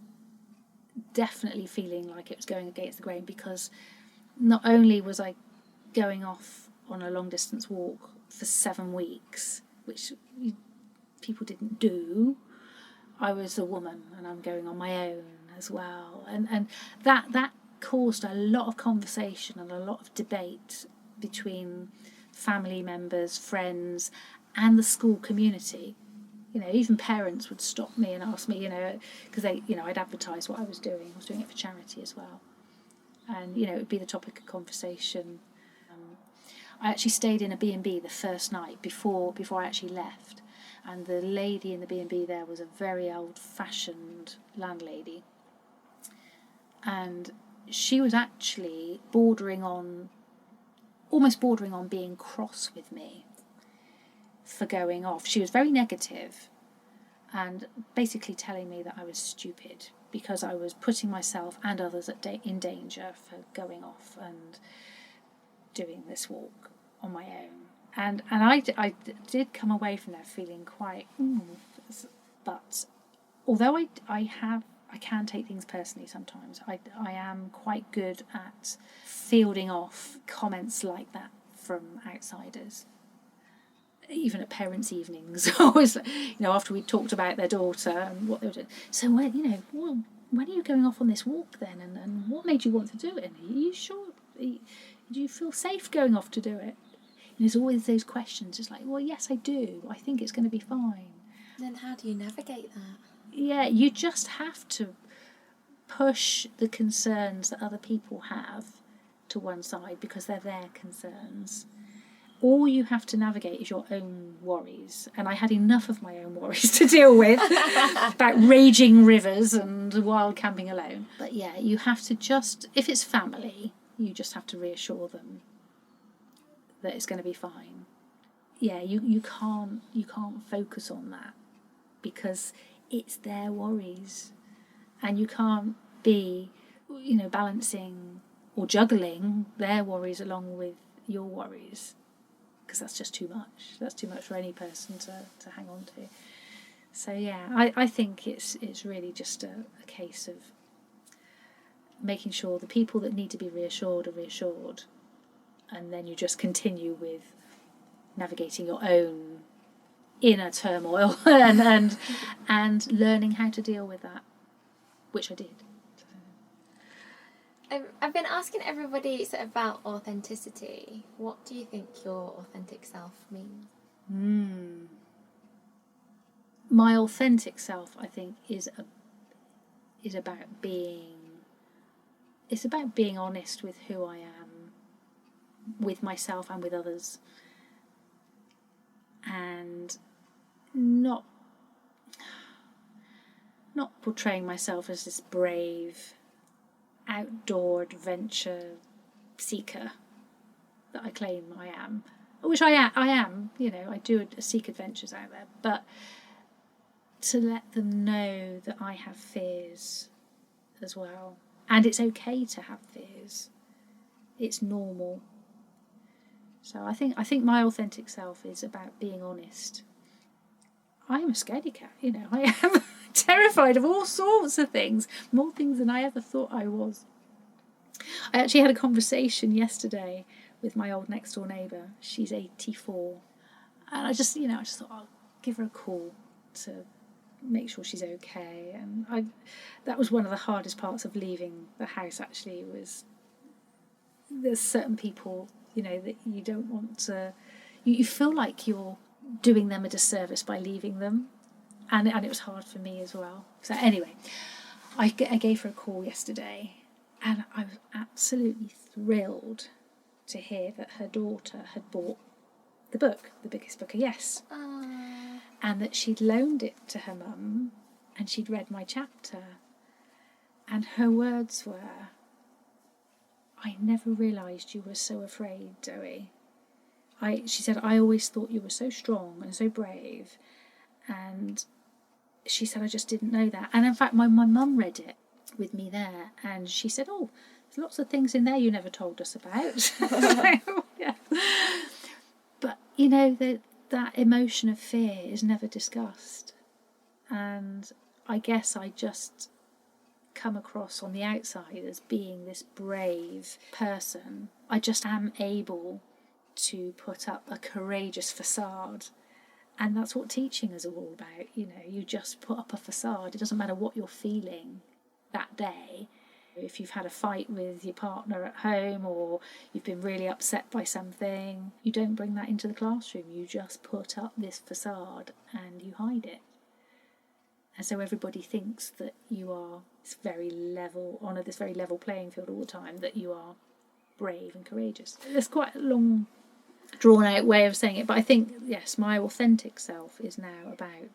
definitely feeling like it was going against the grain, because not only was I going off on a long distance walk for 7 weeks, which people didn't do, I was a woman and I'm going on my own as well, and that caused a lot of conversation and a lot of debate between family members, friends, and the school community. Even parents would stop me and ask me, because I'd advertise what I was doing. I was doing it for charity as well, and it would be the topic of conversation. I actually stayed in a B&B the first night before I actually left, and the lady in the B&B there was a very old-fashioned landlady, and she was actually almost bordering on being cross with me for going off. She was very negative and basically telling me that I was stupid because I was putting myself and others in danger for going off and doing this walk on my own. And I did come away from there feeling quite, but although I can take things personally sometimes, I am quite good at fielding off comments like that from outsiders. Even at parents' evenings, always, after we talked about their daughter and what they were doing. So when are you going off on this walk then? And what made you want to do it? And are you sure? Do you feel safe going off to do it? And there's always those questions. It's like, well, yes, I do. I think it's going to be fine. Then how do you navigate that? Yeah, you just have to push the concerns that other people have to one side because they're their concerns. All you have to navigate is your own worries. And I had enough of my own worries to deal with about raging rivers and wild camping alone. But yeah, you have to if it's family, you just have to reassure them that it's going to be fine. Yeah, you can't focus on that because it's their worries. And you can't be, balancing or juggling their worries along with your worries, because that's just too much. That's too much for any person to hang on to. So yeah, I think it's really just a case of making sure the people that need to be reassured are reassured, and then you just continue with navigating your own inner turmoil and learning how to deal with that, which I did. I've been asking everybody about authenticity. What do you think your authentic self means? My authentic self, I think, is about being. It's about being honest with who I am, with myself and with others, and not portraying myself as this brave outdoor adventure seeker that I claim I am, which I am. I do seek adventures out there, but to let them know that I have fears as well, and it's okay to have fears. It's normal. So I think my authentic self is about being honest. I am a scaredy cat, I am terrified of all sorts of things, more things than I ever thought I was. I actually had a conversation yesterday with my old next door neighbour. She's 84, and I just thought I'll give her a call to make sure she's okay. And that was one of the hardest parts of leaving the house. Actually, was there's certain people that you don't want to. You feel like you're doing them a disservice by leaving them. And it was hard for me as well. So anyway, I gave her a call yesterday, and I was absolutely thrilled to hear that her daughter had bought the book, The Biggest Book of Yes. Aww. And that she'd loaned it to her mum, and she'd read my chapter. And her words were, "I never realised you were so afraid, Zoe. She said, I always thought you were so strong and so brave." And she said, "I just didn't know that." And in fact, my mum read it with me there, and she said, "Oh, there's lots of things in there you never told us about." Yeah. But, you know, that emotion of fear is never discussed. And I guess I just come across on the outside as being this brave person. I just am able to put up a courageous facade. And that's what teaching is all about. You know, you just put up a facade. It doesn't matter what you're feeling that day. If you've had a fight with your partner at home, or you've been really upset by something, you don't bring that into the classroom. You just put up this facade and you hide it. And so everybody thinks that you are this very level, on this very level playing field all the time, that you are brave and courageous. There's quite a long, drawn out way of saying it, but I think, yes, my authentic self is now about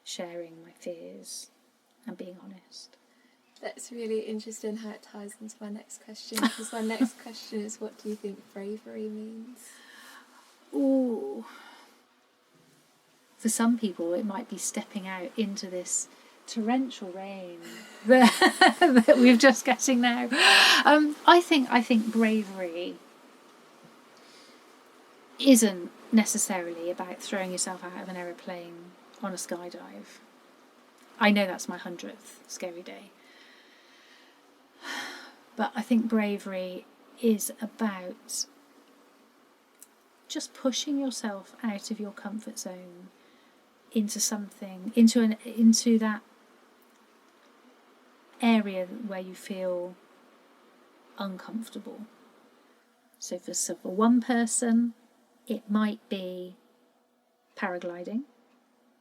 sharing my fears and being honest. That's really interesting how it ties into my next question, because my next question is, what do you think bravery means? Ooh. For some people, it might be stepping out into this torrential rain that we're just getting now. I think bravery isn't necessarily about throwing yourself out of an aeroplane on a skydive. I know that's my 100th scary day. But I think bravery is about just pushing yourself out of your comfort zone into something, into that area where you feel uncomfortable. So for one person, it might be paragliding,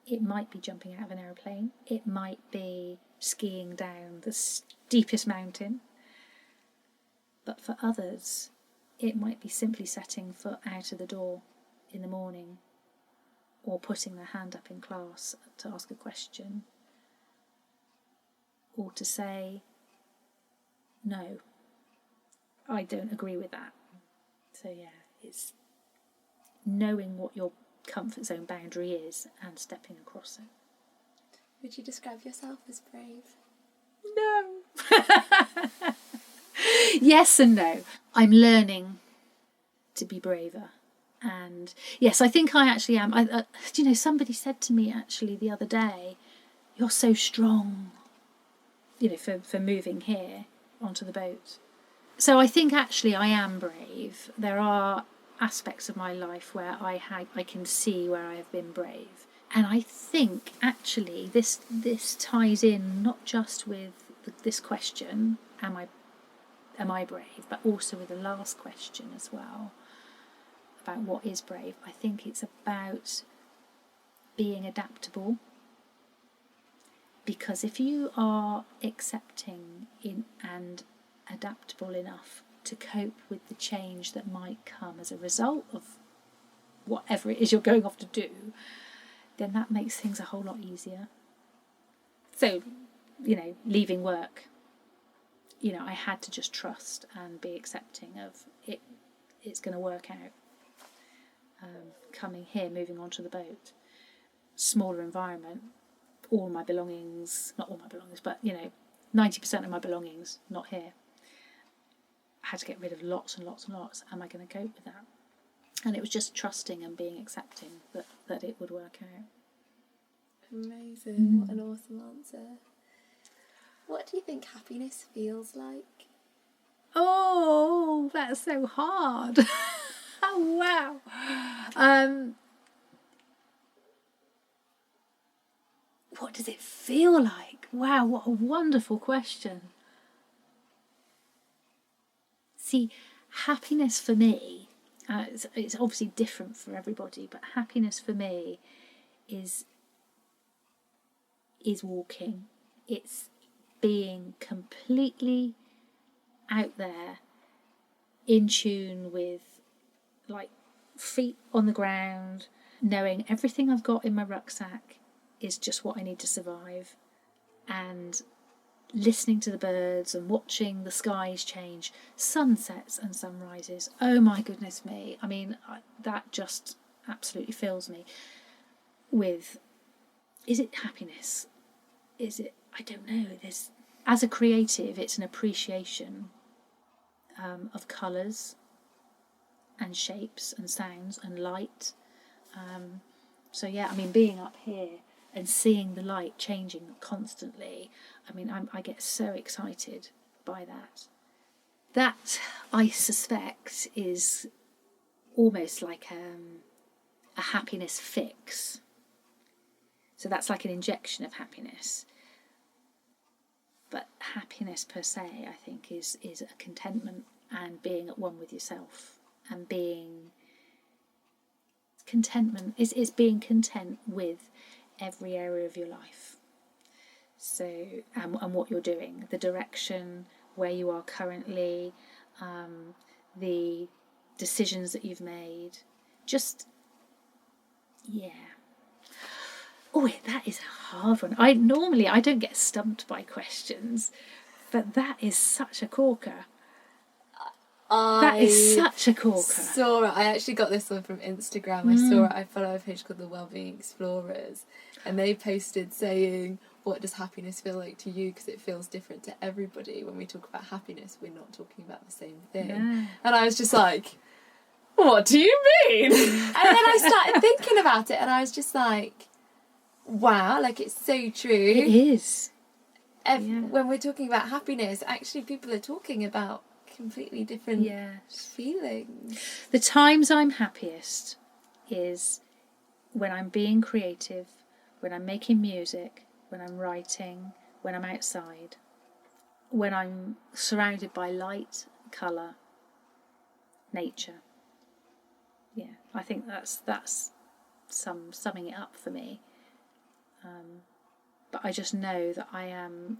it might be jumping out of an aeroplane, it might be skiing down the steepest mountain. But for others, it might be simply setting foot out of the door in the morning, or putting their hand up in class to ask a question, or to say, "No, I don't agree with that." So yeah, it's knowing what your comfort zone boundary is and stepping across it. Would you describe yourself as brave? No. Yes and no. I'm learning to be braver. And yes, I think I actually am. You know, somebody said to me actually the other day, "You're so strong," you know, for moving here onto the boat. So I think actually I am brave. There are aspects of my life where I can see where I have been brave. And I think actually this ties in not just with this question, am I brave, but also with the last question as well, about what is brave. I think it's about being adaptable, because if you are accepting and adaptable enough to cope with the change that might come as a result of whatever it is you're going off to do, then that makes things a whole lot easier. So, you know, leaving work, you know, I had to just trust and be accepting of it. It's going to work out. Coming here, moving onto the boat, smaller environment, all my belongings, not all my belongings, but, you know, 90% of my belongings not here. I had to get rid of lots and lots and lots. Am I going to cope with that? And it was just trusting and being accepting that it would work out. Amazing. What an awesome answer. What do you think happiness feels like? Oh, that's so hard. Oh, wow. What does it feel like? Wow, what a wonderful question. See, happiness for me, It's obviously different for everybody, but happiness for me is walking. It's being completely out there, in tune with, like, feet on the ground, knowing everything I've got in my rucksack is just what I need to survive, and listening to the birds and watching the skies change, sunsets and sunrises. Oh my goodness me. I mean, that just absolutely fills me with, is it happiness? Is it, I don't know. As a creative, it's an appreciation of colours and shapes and sounds and light. So yeah, I mean, being up here and seeing the light changing constantly, I mean, I get so excited by that. That, I suspect, is almost like a happiness fix. So that's like an injection of happiness. But happiness per se, I think, is a contentment and being at one with yourself, and being contentment is being content with every area of your life. So and what you're doing, the direction, where you are currently, the decisions that you've made, just, yeah. Oh, that is a hard one. I don't get stumped by questions, but that is such a corker. That is such a corker. I actually got this one from Instagram. I saw it. I follow a page called the Wellbeing Explorers, and they posted saying, what does happiness feel like to you? Because it feels different to everybody. When we talk about happiness, we're not talking about the same thing. Yeah. And I was just like, what do you mean? And then I started thinking about it, and I was just like, wow, like, it's so true. It is. When we're talking about happiness, actually people are talking about completely different feelings. The times I'm happiest is when I'm being creative, when I'm making music, when I'm writing, when I'm outside, when I'm surrounded by light, colour, nature. Yeah, I think that's summing it up for me. But I just know that I'm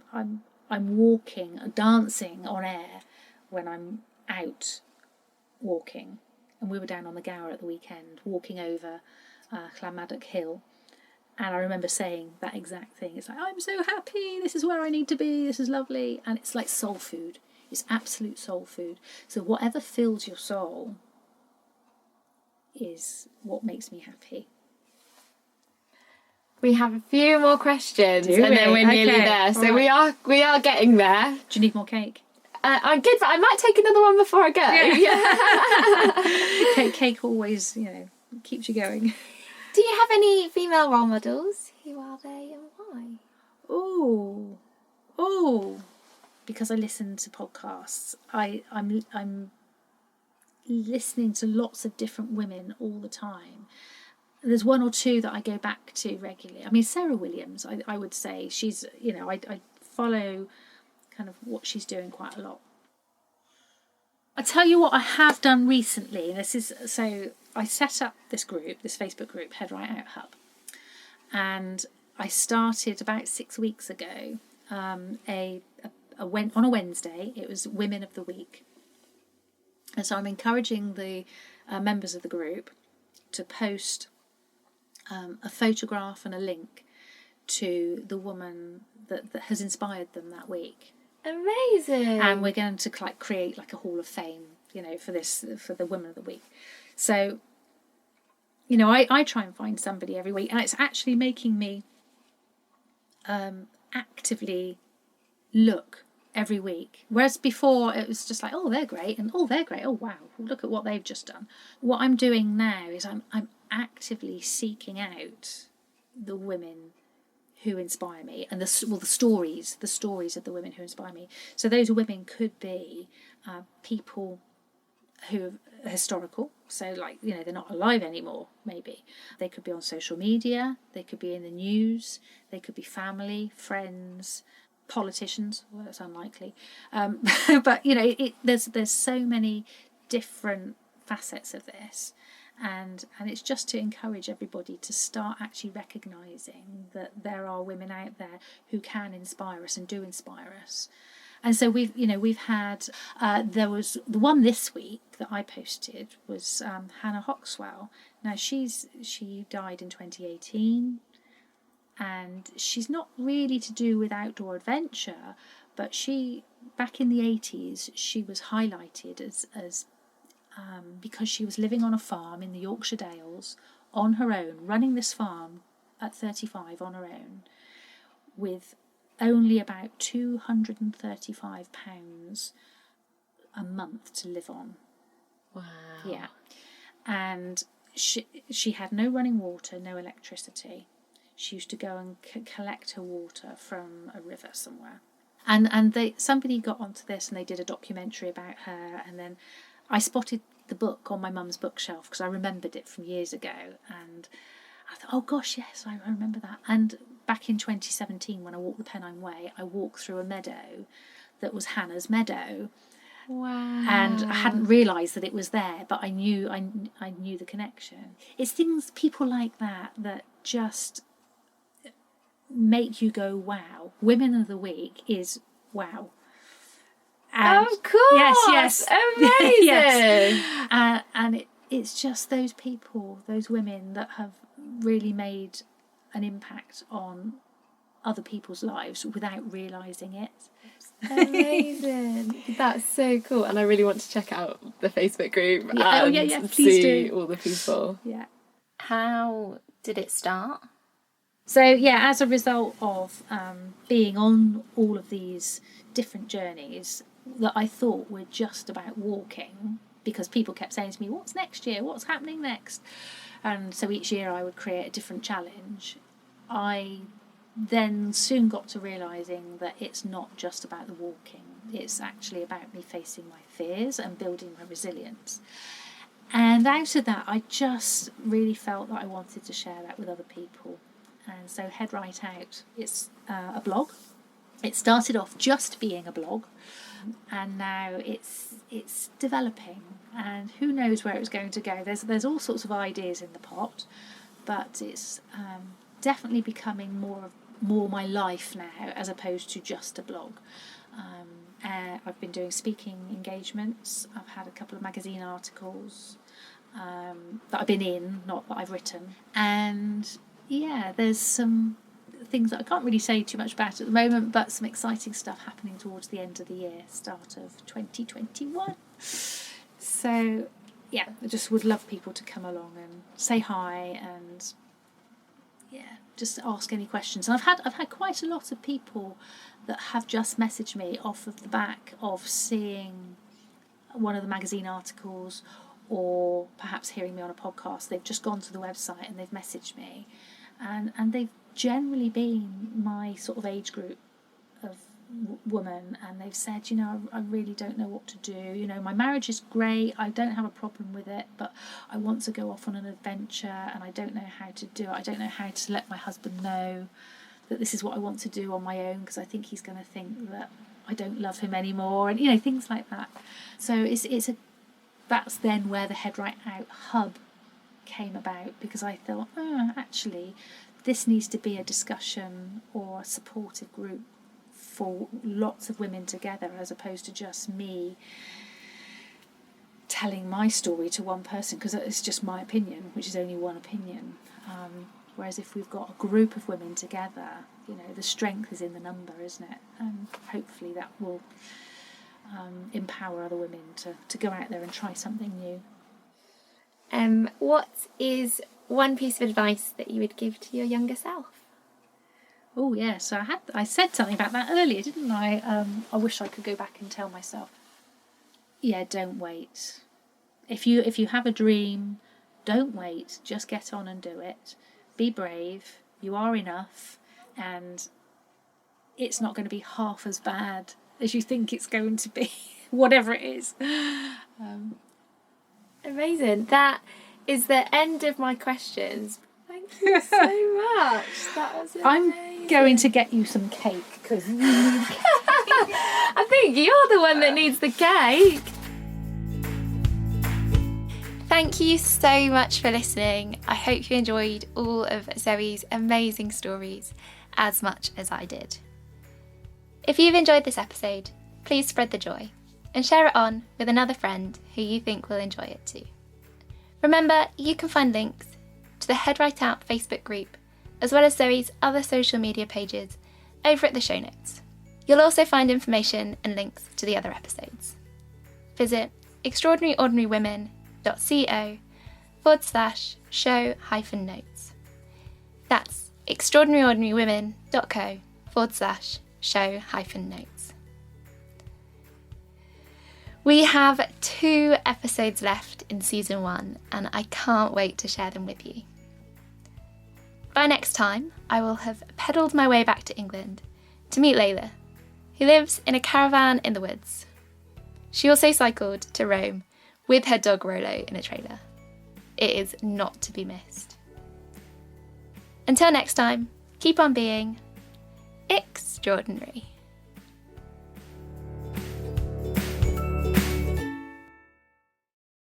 walking, dancing on air when I'm out walking. And we were down on the Gower at the weekend, walking over Llanmaddock Hill. And I remember saying that exact thing. It's like, I'm so happy, this is where I need to be, this is lovely. And it's like soul food. It's absolute soul food. So whatever fills your soul is what makes me happy. We have a few more questions, and then we're nearly there. So right. we are getting there. Do you need more cake? I'm good, but I might take another one before I go. Yeah. Cake always, keeps you going. Do you have any female role models? Who are they and why? Oh, because I listen to podcasts. I'm listening to lots of different women all the time. There's one or two that I go back to regularly. I mean, Sarah Williams, I would say, she's, I follow kind of what she's doing quite a lot. I'll tell you what I have done recently. So I set up this group, this Facebook group, Head Right Out Hub. And I started about 6 weeks ago, on a Wednesday. It was Women of the Week. And so I'm encouraging the members of the group to post a photograph and a link to the woman that has inspired them that week. Amazing. And we're going to create like a hall of fame, for the Women of the Week. So, I try and find somebody every week, and it's actually making me actively look every week. Whereas before it was just like, oh, they're great, and oh, they're great, oh wow, look at what they've just done. What I'm doing now is I'm actively seeking out the women who inspire me, and the stories of the women who inspire me. So those women could be people who are historical, so they're not alive anymore, maybe. They could be on social media, they could be in the news, they could be family, friends, politicians. Well, that's unlikely. But there's so many different facets of this. And it's just to encourage everybody to start actually recognising that there are women out there who can inspire us and do inspire us. And so we've had, there was the one this week that I posted was Hannah Hoxwell. Now she died in 2018, and she's not really to do with outdoor adventure, but she, back in the 80s, she was highlighted as because she was living on a farm in the Yorkshire Dales on her own, running this farm at 35 on her own, with only about £235 a month to live on. Wow. Yeah. And she had no running water, no electricity. She used to go and collect her water from a river somewhere. And somebody got onto this and they did a documentary about her, and then I spotted the book on my mum's bookshelf because I remembered it from years ago, and I thought, oh gosh, yes, I remember that. And back in 2017, when I walked the Pennine Way, I walked through a meadow that was Hannah's meadow. Wow. And I hadn't realised that it was there, but I knew the connection. It's things, people like that just make you go, wow. Women of the Week is wow. And of course. Yes. Amazing. Yes. And it's just those people, those women that have really made an impact on other people's lives without realising it. Amazing. That's so cool. And I really want to check out the Facebook group and please see do. all the people. Yeah. How did it start? So, yeah, as a result of being on all of these different journeys that I thought were just about walking, because people kept saying to me, what's next year? What's happening next? And so each year I would create a different challenge. I then soon got to realising that it's not just about the walking. It's actually about me facing my fears and building my resilience. And out of that, I just really felt that I wanted to share that with other people. And so Head Right Out, it's a blog. It started off just being a blog, and now it's developing, and who knows where it's going to go. There's all sorts of ideas in the pot, but it's definitely becoming more my life now, as opposed to just a blog. I've been doing speaking engagements. I've had a couple of magazine articles that I've been in, not that I've written, and yeah, there's some things that I can't really say too much about at the moment, but some exciting stuff happening towards the end of the year, start of 2021. So yeah, I just would love people to come along and say hi, and yeah, just ask any questions. And I've had quite a lot of people that have just messaged me off of the back of seeing one of the magazine articles, or perhaps hearing me on a podcast. They've just gone to the website and they've messaged me, and they've generally been my sort of age group of woman, and they've said, I really don't know what to do. My marriage is great, I don't have a problem with it, but I want to go off on an adventure and I don't know how to do it. I don't know how to let my husband know that this is what I want to do on my own, because I think he's going to think that I don't love him anymore, and things like that. So that's then where the Head Right Out hub came about, because I thought, actually this needs to be a discussion or a supportive group for lots of women together, as opposed to just me telling my story to one person, because it's just my opinion, which is only one opinion. Whereas if we've got a group of women together, the strength is in the number, isn't it? And hopefully that will empower other women to go out there and try something new. What is one piece of advice that you would give to your younger self? Oh yeah, so I said something about that earlier, didn't I? I wish I could go back and tell myself, yeah, don't wait. If you have a dream, don't wait. Just get on and do it. Be brave. You are enough, and it's not going to be half as bad as you think it's going to be, whatever it is. Amazing. That is the end of my questions. Thank you so much. That was amazing. I'm going to get you some cake, because I think you're the one that needs the cake. Thank you so much for listening. I hope you enjoyed all of Zoe's amazing stories as much as I did. If you've enjoyed this episode, please spread the joy and share it on with another friend who you think will enjoy it too. Remember, you can find links to the Head Right Out Facebook group, as well as Zoe's other social media pages, over at the show notes. You'll also find information and links to the other episodes. Visit extraordinaryordinarywomen.co/show-notes. That's extraordinaryordinarywomen.co/show-notes. We have 2 episodes left in season 1, and I can't wait to share them with you. By next time, I will have pedalled my way back to England to meet Layla, who lives in a caravan in the woods. She also cycled to Rome with her dog Rolo in a trailer. It is not to be missed. Until next time, keep on being extraordinary.